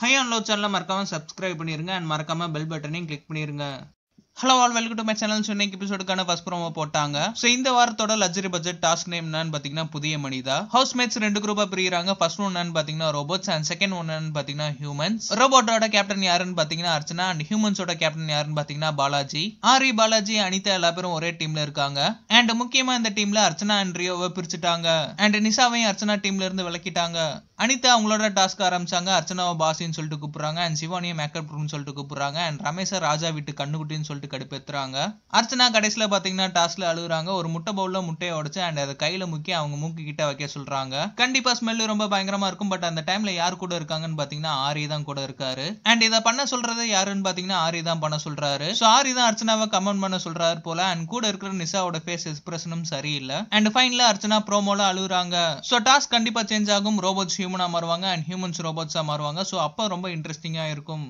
High and low சேனலை மறக்காம subscribe பண்ணிருங்க அண்ட் மறக்காம பெல் பட்டனையும் கிளிக் பண்ணிருங்க. Hello all welcome to my channel. இன்னைக்கு எபிசோடுக்கான ஃபர்ஸ்ட் ப்ரோமோ போட்டாங்க. ஸோ இந்த வாரத்தோட லக்ஸரி பட்ஜெட் டாஸ்க் நேம் என்னன்னு பார்த்தீங்கன்னா புதிய மனிதா. ஹவுஸ்மேட்ஸ் ரெண்டு குரூப்பா பிரிகிறாங்க. ஃபர்ஸ்ட் ஒன் என்னன்னு பார்த்தீங்கன்னா ரோபோட்ஸ் அண்ட் செகண்ட் ஒன் என்னன்னு பார்த்தீங்கன்னா ஹியூமன்ஸ். ரோபோட்டோட கேப்டன் யாருன்னு பார்த்தீங்கன்னா அர்ச்சனா அண்ட் ஹியூமன்ஸோட கேப்டன் யாருன்னு பார்த்தீங்கன்னா பாலாஜி. ஆரி, பாலாஜி, அனிதா எல்லா பேரும் ஒரே டீம்ல இருக்காங்க. அண்ட் முக்கியமா இந்த டீம்ல அர்ச்சனா அண்ட் ரியோவை பிரிச்சுட்டாங்க. அண்ட் நிசாவையும் அர்ச்சனா டீம்ல இருந்து விலக்கிட்டாங்க. அனிதா அவங்களோட டாஸ்க் ஆரம்பிச்சாங்க. அர்ச்சனாவை பாசின்னு சொல்லிட்டு கூப்பிடுறாங்க அண்ட் சிவானியை மேக்கப் ரூம்னு சொல்லிட்டு கூப்பிடுறாங்க அண்ட் ரமேஷை ராஜா வீட்டு கண்ணுக்குட்டின்னு சொல்லிட்டு கடுப்பேத்துறாங்க. அர்ச்சனா கடைசியில பாத்தீங்கன்னா டாஸ்க்ல அழுகுறாங்க. ஒரு முட்டை பவுல்ல முட்டையை உடைச்சு அண்ட் அதை கையில முக்கி அவங்க மூக்கு கிட்ட வைக்க சொல்றாங்க. கண்டிப்பா ஸ்மெல் ரொம்ப பயங்கரமா இருக்கும். பட் அந்த டைம்ல யார் கூட இருக்காங்கன்னு பாத்தீங்கன்னா ஆரி தான் கூட இருக்காரு. அண்ட் இதை பண்ண சொல்றது யாருன்னு பாத்தீங்கன்னா ஆரி தான் பண்ண சொல்றாரு. சோ ஆரி தான் அர்ச்சனாவை கமெண்ட் பண்ண சொல்றாரு போல. அண்ட் கூட இருக்கிற நிசாவோட ஃபேஸ் எக்ஸ்பிரஷனும் சரியில்லை. அண்ட் ஃபைனலா அர்ச்சனா ப்ரோமோல அழுகுறாங்க. சோ டாஸ்க் கண்டிப்பா சேஞ்ச் ஆகும். ரோபோட்ஸ் ஹியூமனா மாறுவாங்க அண்ட் ஹியூமன்ஸ் ரோபோட்ஸா மாறுவாங்க. சோ அப்ப ரொம்ப இன்ட்ரெஸ்டிங்கா இருக்கும்.